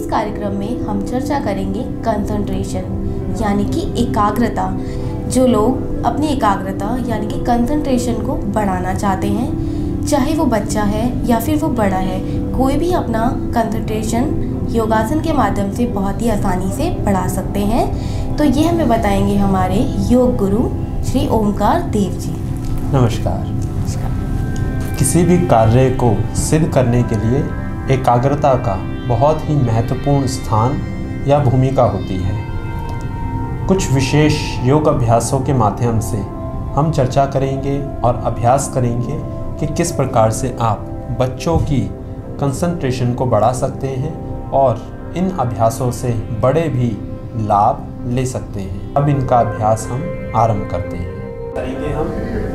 इस कार्यक्रम में हम चर्चा करेंगे कंसंट्रेशन यानी कि एकाग्रता। जो लोग अपनी एकाग्रता यानी कि कंसंट्रेशन को बढ़ाना चाहते हैं, चाहे वो बच्चा है या फिर वो बड़ा है, कोई भी अपना कंसंट्रेशन योगासन के माध्यम से बहुत ही आसानी से बढ़ा सकते हैं। तो ये हमें बताएंगे हमारे योग गुरु श्री ओमकार देव जी। नमस्कार। किसी भी कार्य को सिद्ध करने के लिए एकाग्रता का बहुत ही महत्वपूर्ण स्थान या भूमिका होती है। कुछ विशेष योग अभ्यासों के माध्यम से हम चर्चा करेंगे और अभ्यास करेंगे कि किस प्रकार से आप बच्चों की कंसंट्रेशन को बढ़ा सकते हैं और इन अभ्यासों से बड़े भी लाभ ले सकते हैं। अब इनका अभ्यास हम आरंभ करते हैं। करेंगे हम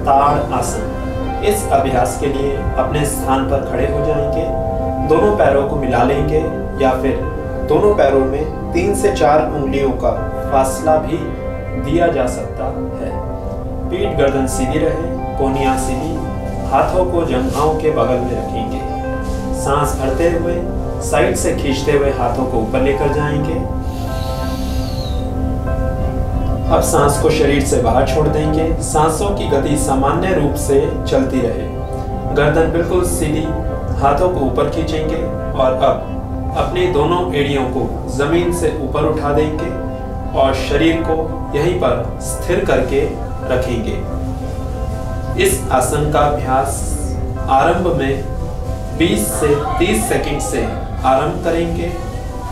ताड़ आसन। इस अभ्यास के लिए अपने स्थान पर खड़े हो जाएंगे, दोनों पैरों को मिला लेंगे या फिर दोनों पैरों में 3 से 4 उंगलियों का फासला भी दिया जा सकता है। पीठ गर्दन सीधी रहे, कोहनियां सीधी, हाथों को जंघाओं के बगल में रखेंगे। सांस भरते हुए साइड से खींचते हुए हाथों को ऊपर लेकर जाएंगे। अब सांस को शरीर से बाहर छोड़ देंगे। सांसों की गति सामान्य रूप से चलती रहे। गर्दन बिल्कुल सीधी, हाथों को ऊपर खींचेंगे और अब अपनी दोनों एड़ियों को जमीन से ऊपर उठा देंगे और शरीर को यहीं पर स्थिर करके रखेंगे। इस आसन का अभ्यास आरंभ में 20 से 30 सेकंड से आरंभ करेंगे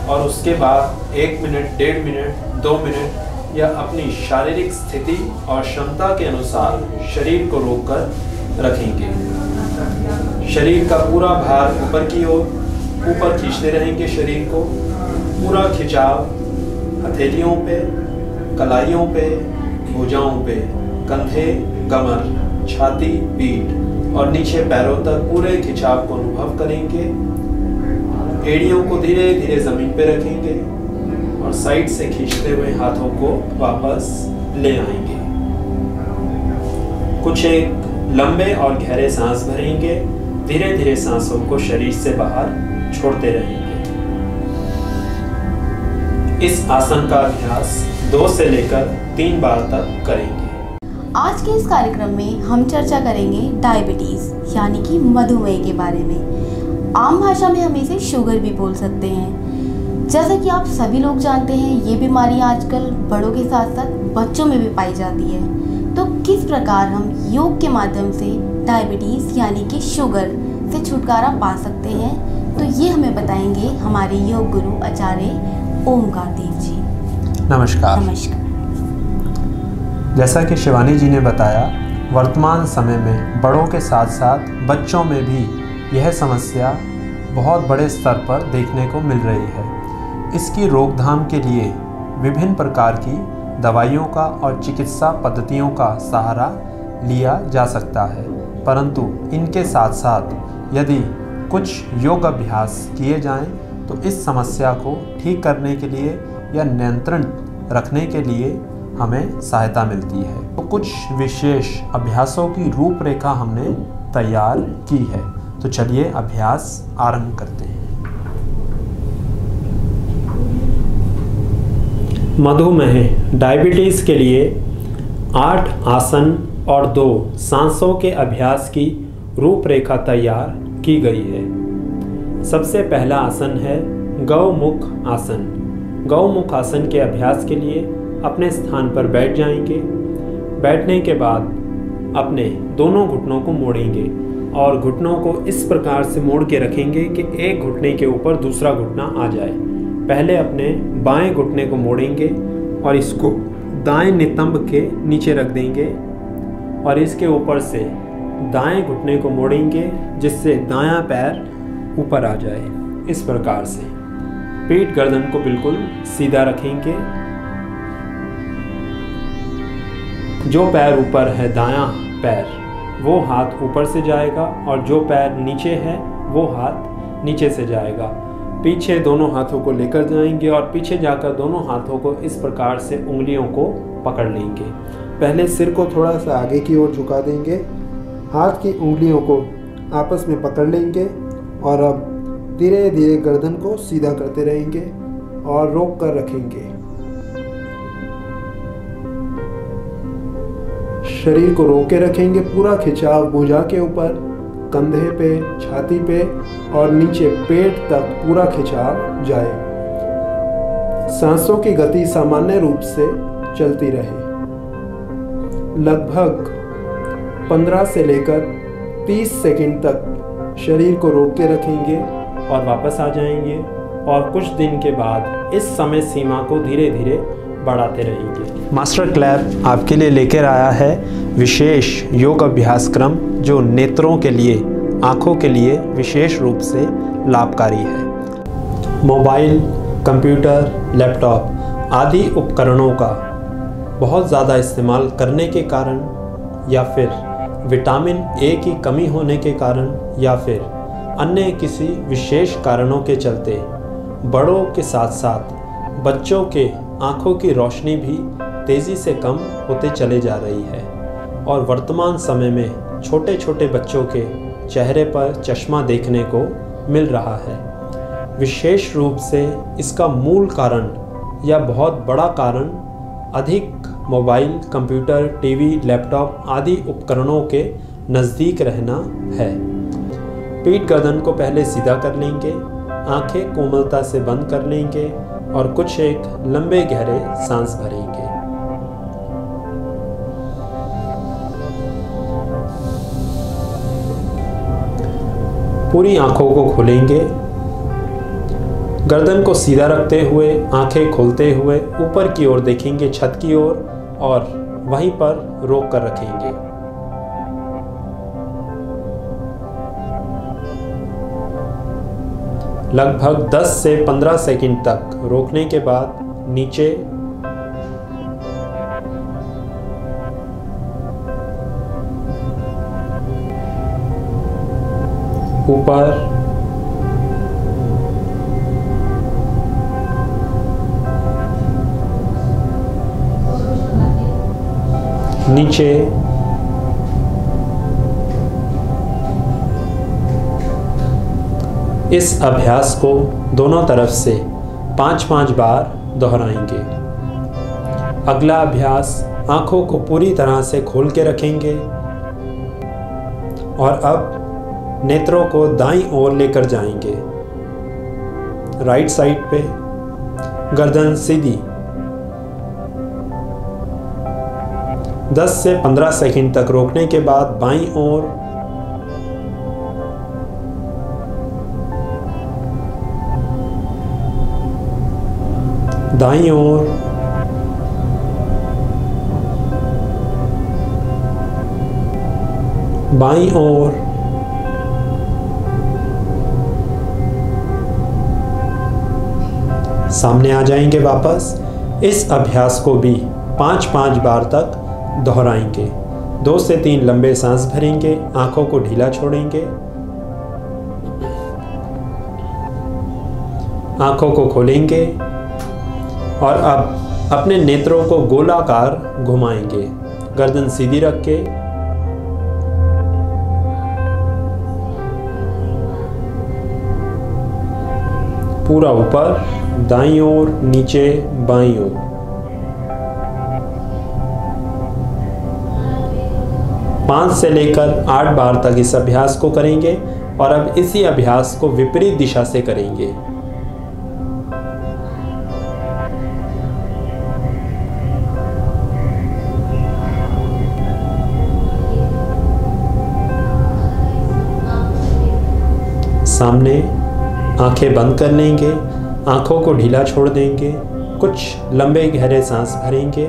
और उसके बाद 1 मिनट, 1.5 मिनट, 2 मिनट या अपनी शारीरिक स्थिति और क्षमता के अनुसार शरीर को रोककर रखेंगे। शरीर का पूरा भार ऊपर की ओर ऊपर खींचते रहेंगे। शरीर को पूरा खिंचाव हथेलियों पे, कलाइयों पे, भुजाओं पे, कंधे, कमर, छाती, पीठ और नीचे पैरों तक पूरे खिंचाव को अनुभव करेंगे। एड़ियों को धीरे धीरे जमीन पे रखेंगे और साइड से खींचते हुए हाथों को वापस ले आएंगे। कुछ एक लंबे और गहरे सांस भरेंगे। धीरे धीरे सांसों को शरीर से बाहर छोड़ते रहेंगे। इस आसन का अभ्यास 2 से लेकर 3 बार तक करेंगे। आज के इस कार्यक्रम में हम चर्चा करेंगे डायबिटीज यानी कि मधुमेह के बारे में। आम भाषा में हम इसे शुगर भी बोल सकते हैं। जैसा कि आप सभी लोग जानते हैं, ये बीमारी आजकल बड़ों के साथ साथ बच्चों में भी पाई जाती है। तो किस प्रकार हम योग के माध्यम से डायबिटीज़ यानी कि शुगर से छुटकारा पा सकते हैं, तो ये हमें बताएंगे हमारे योग गुरु आचार्य ओमकार देव जी। नमस्कार। नमस्कार। जैसा कि शिवानी जी ने बताया, वर्तमान समय में बड़ों के साथ साथ बच्चों में भी यह समस्या बहुत बड़े स्तर पर देखने को मिल रही है। इसकी रोकथाम के लिए विभिन्न प्रकार की दवाइयों का और चिकित्सा पद्धतियों का सहारा लिया जा सकता है, परंतु इनके साथ साथ यदि कुछ योग अभ्यास किए जाएं तो इस समस्या को ठीक करने के लिए या नियंत्रण रखने के लिए हमें सहायता मिलती है। तो कुछ विशेष अभ्यासों की रूपरेखा हमने तैयार की है। तो चलिए अभ्यास आरंभ करते हैं। मधुमेह डायबिटीज़ के लिए 8 आसन और 2 सांसों के अभ्यास की रूपरेखा तैयार की गई है। सबसे पहला आसन है गौमुख आसन। गौमुख आसन के अभ्यास के लिए अपने स्थान पर बैठ जाएंगे। बैठने के बाद अपने दोनों घुटनों को मोड़ेंगे और घुटनों को इस प्रकार से मोड़ के रखेंगे कि एक घुटने के ऊपर दूसरा घुटना आ जाए। पहले अपने बाएं घुटने को मोड़ेंगे और इसको दाएं नितंब के नीचे रख देंगे और इसके ऊपर से दाएं घुटने को मोड़ेंगे जिससे दायां पैर ऊपर आ जाए। इस प्रकार से पीठ गर्दन को बिल्कुल सीधा रखेंगे। जो पैर ऊपर है दायां पैर, वो हाथ ऊपर से जाएगा और जो पैर नीचे है वो हाथ नीचे से जाएगा। पीछे दोनों हाथों को लेकर जाएंगे और पीछे जाकर दोनों हाथों को इस प्रकार से उंगलियों को पकड़ लेंगे। पहले सिर को थोड़ा सा आगे की ओर झुका देंगे, हाथ की उंगलियों को आपस में पकड़ लेंगे और अब धीरे धीरे गर्दन को सीधा करते रहेंगे और रोक कर रखेंगे। शरीर को रोके रखेंगे, पूरा खिंचाव भुजा के ऊपर, कंधे पे, छाती पे और नीचे पेट तक पूरा खिंचाव जाए। सांसों की गति सामान्य रूप से चलती रहे। लगभग 15 से लेकर 30 सेकंड तक शरीर को रोक के रखेंगे और वापस आ जाएंगे और कुछ दिन के बाद इस समय सीमा को धीरे धीरे बढ़ाते रहेंगे। मास्टर क्लैप आपके लिए लेकर आया है विशेष योग अभ्यास क्रम जो नेत्रों के लिए, आँखों के लिए विशेष रूप से लाभकारी है। मोबाइल, कंप्यूटर, लैपटॉप आदि उपकरणों का बहुत ज़्यादा इस्तेमाल करने के कारण या फिर विटामिन ए की कमी होने के कारण या फिर अन्य किसी विशेष कारणों के चलते बड़ों के साथ साथ बच्चों के आँखों की रोशनी भी तेज़ी से कम होते चले जा रही है और वर्तमान समय में छोटे छोटे बच्चों के चेहरे पर चश्मा देखने को मिल रहा है। विशेष रूप से इसका मूल कारण या बहुत बड़ा कारण अधिक मोबाइल, कंप्यूटर, टीवी, लैपटॉप आदि उपकरणों के नज़दीक रहना है। पीठ गर्दन को पहले सीधा कर लेंगे, आंखें कोमलता से बंद कर लेंगे और कुछ एक लंबे गहरे सांस भरेंगे। पूरी आंखों को खोलेंगे, गर्दन को सीधा रखते हुए आंखें खोलते हुए ऊपर की ओर देखेंगे, छत की ओर, और वहीं पर रोक कर रखेंगे। लगभग 10 से 15 सेकंड तक रोकने के बाद नीचे, ऊपर, नीचे, इस अभ्यास को दोनों तरफ से 5-5 बार दोहराएंगे। अगला अभ्यास, आंखों को पूरी तरह से खोल के रखेंगे और अब नेत्रों को दाईं ओर लेकर जाएंगे। राइट साइड पे, गर्दन सीधी। 10 से 15 सेकंड तक रोकने के बाद बाईं ओर, दाईं ओर, बाईं ओर, सामने आ जाएंगे वापस। इस अभ्यास को भी 5-5 बार तक दोहराएंगे। 2 से 3 लंबे सांस भरेंगे, आंखों को ढीला छोड़ेंगे, आंखों को खोलेंगे और अब अपने नेत्रों को गोलाकार घुमाएंगे। गर्दन सीधी रख के पूरा ऊपर, दाईं ओर, नीचे, बाईं ओर। पाँच से लेकर 8 बार तक इस अभ्यास को करेंगे और अब इसी अभ्यास को विपरीत दिशा से करेंगे। सामने आंखें बंद कर लेंगे, आंखों को ढीला छोड़ देंगे, कुछ लंबे गहरे सांस भरेंगे